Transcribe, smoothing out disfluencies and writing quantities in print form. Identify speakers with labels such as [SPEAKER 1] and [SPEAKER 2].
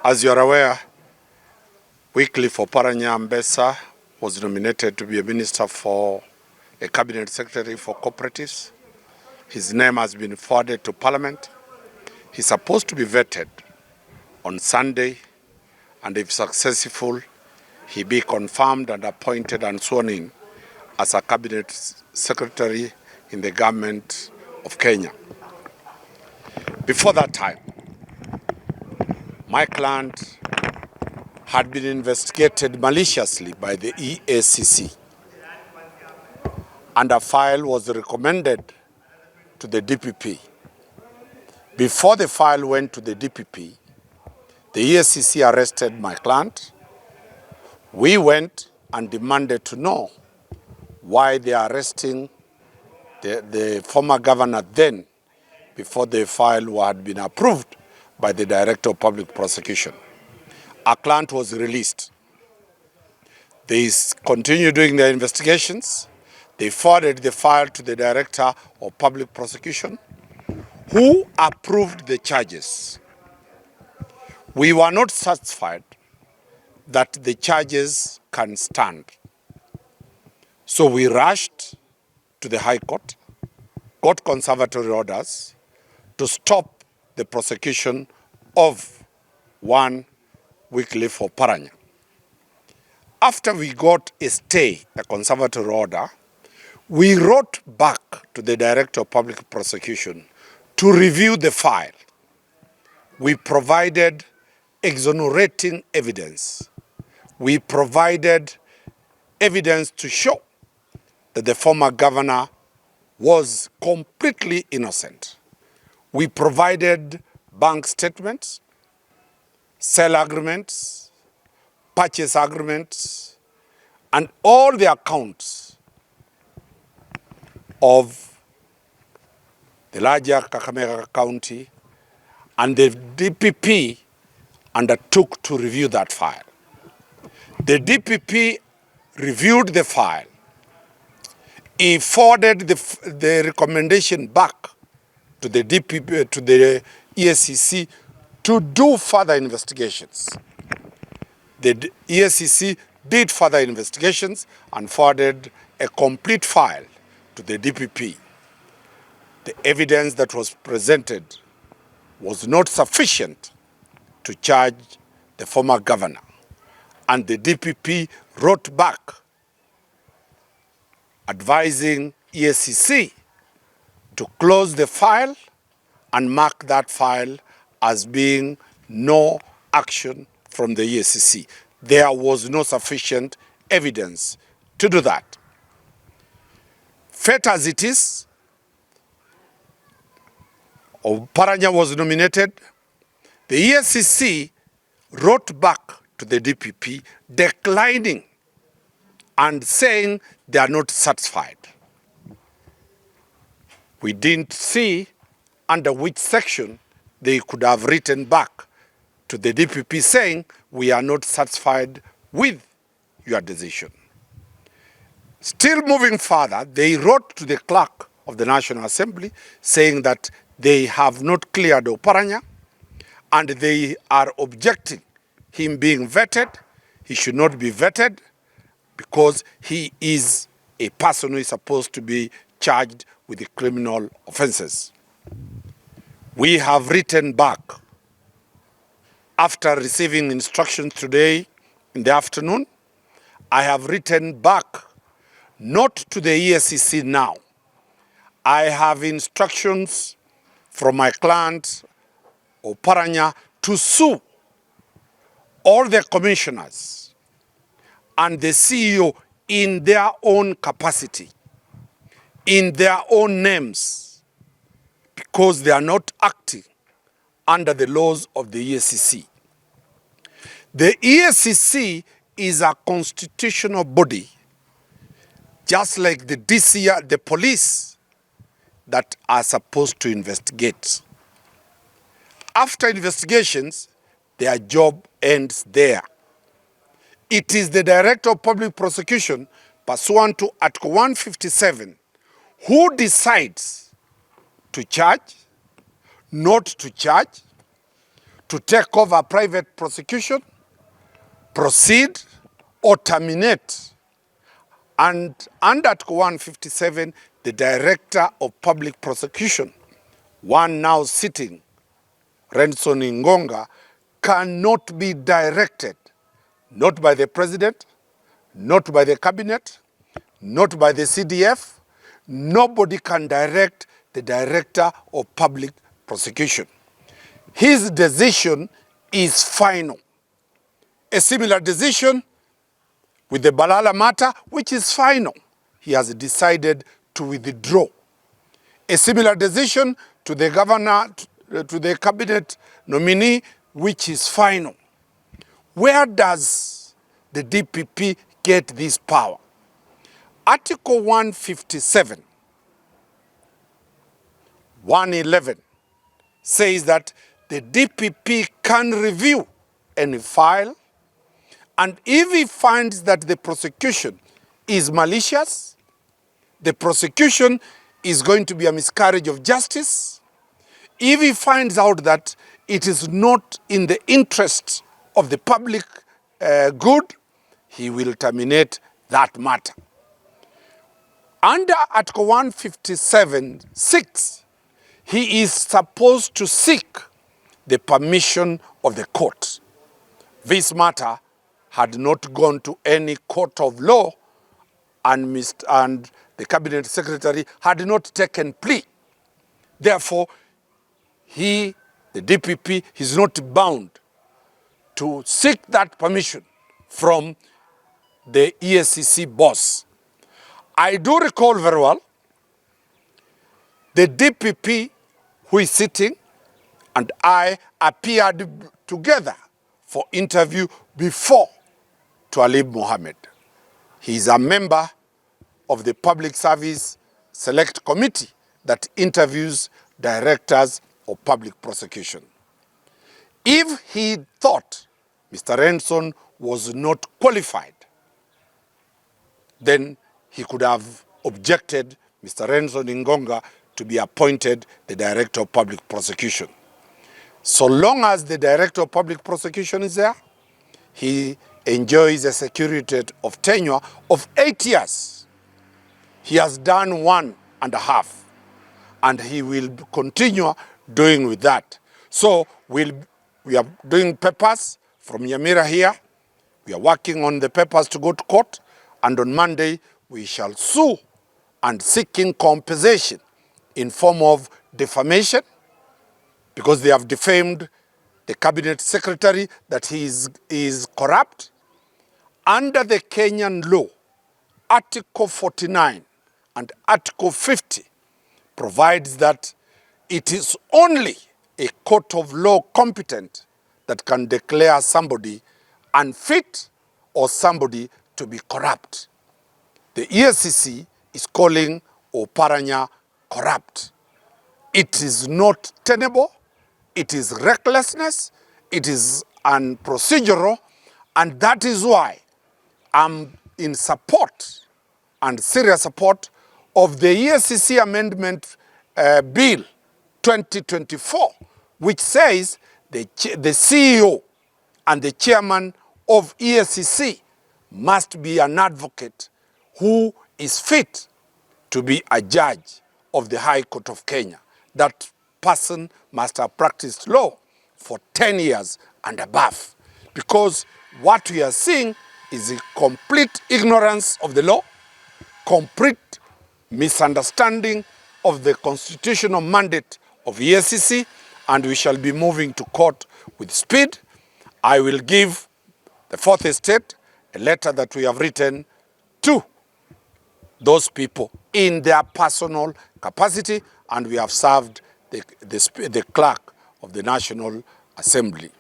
[SPEAKER 1] As you are aware, Wycliffe Oparanya'S was nominated to be a minister for a cabinet secretary for cooperatives. His name has been forwarded to Parliament. He's supposed to be vetted on Sunday, and if successful, he be confirmed and appointed and sworn in as a cabinet secretary in the government of Kenya. Before that time, my client had been investigated maliciously by the EACC, and a file was recommended to the DPP. Before the file went to the DPP, the EACC arrested my client. We went and demanded to know why they are arresting the former governor then, before the file had been approved by the Director of Public Prosecution. Our client was released. They continued doing their investigations. They forwarded the file to the Director of Public Prosecution, who approved the charges. We were not satisfied that the charges can stand. So we rushed to the High Court, got conservatory orders to stop the prosecution of one Wycliffe Oparanya. After we got a stay, a conservatory order, we wrote back to the Director of Public Prosecution to review the file. We provided exonerating evidence. We provided evidence to show that the former governor was completely innocent. We provided bank statements, sale agreements, purchase agreements, and all the accounts of the larger Kakamega County, and the DPP undertook to review that file. The DPP reviewed the file. He forwarded the recommendation back to the DPP, to the EACC, to do further investigations. The EACC did further investigations and forwarded a complete file to the DPP. The evidence that was presented was not sufficient to charge the former governor, and the DPP wrote back advising EACC to close the file and mark that file as being no action from the EACC. There was no sufficient evidence to do that. Fate as it is, Oparanya was nominated. The EACC wrote back to the DPP declining and saying they are not satisfied. We didn't see under which section they could have written back to the DPP saying we are not satisfied with your decision. Still moving further, they wrote to the clerk of the National Assembly saying that they have not cleared Oparanya and they are objecting him being vetted. He should not be vetted because he is a person who is supposed to be charged with the criminal offenses. We have written back after receiving instructions today in the afternoon. I have written back not to the EACC now. I have instructions from my client Oparanya to sue all the commissioners and the CEO in their own capacity, in their own names, because they are not acting under the laws of the EACC. The EACC is a constitutional body, just like the DCI, the police, that are supposed to investigate. After investigations, their job ends there. It is the Director of Public Prosecution, pursuant to Article 157, who decides to charge, not to charge, to take over private prosecution, proceed, or terminate. And under Article 157, the Director of Public Prosecution, one now sitting, Renson Ngonga, cannot be directed, not by the President, not by the Cabinet, not by the CDF. Nobody can direct the Director of Public Prosecution. His decision is final. A similar decision with the Balala matter, which is final. He has decided to withdraw. A similar decision to the governor, to the cabinet nominee, which is final. Where does the DPP get this power? Article 157, 111 says that the DPP can review any file, and if he finds that the prosecution is malicious, the prosecution is going to be a miscarriage of justice, if he finds out that it is not in the interest of the public good, he will terminate that matter. Under Article 157(6), he is supposed to seek the permission of the court. This matter had not gone to any court of law, and the Cabinet Secretary had not taken plea. Therefore, the DPP, is not bound to seek that permission from the EACC boss. I do recall very well the DPP who is sitting and I appeared together for interview before Twalib Mohammed. He is a member of the Public Service Select Committee that interviews directors of public prosecution. If he thought Mr. Renson was not qualified, then he could have objected Mr. Renson Ngonga to be appointed the Director of Public Prosecution. So long as the Director of Public Prosecution is there, he enjoys a security of tenure of 8 years. He has done 1.5, and he will continue doing with that. So we are doing papers from Nyamira here. We are working on the papers to go to court, and on Monday we shall sue and seeking compensation in form of defamation, because they have defamed the Cabinet Secretary that he is corrupt. Under the Kenyan law, Article 49 and Article 50 provides that it is only a court of law competent that can declare somebody unfit or somebody to be corrupt. The EACC is calling Oparanya corrupt. It is not tenable, it is recklessness, it is unprocedural, and that is why I'm in support and serious support of the EACC Amendment Bill 2024, which says the CEO and the chairman of EACC must be an advocate who is fit to be a judge of the High Court of Kenya. That person must have practiced law for 10 years and above, because what we are seeing is a complete ignorance of the law, complete misunderstanding of the constitutional mandate of EACC, and we shall be moving to court with speed. I will give the Fourth Estate a letter that we have written to those people in their personal capacity, and we have served the clerk of the National Assembly.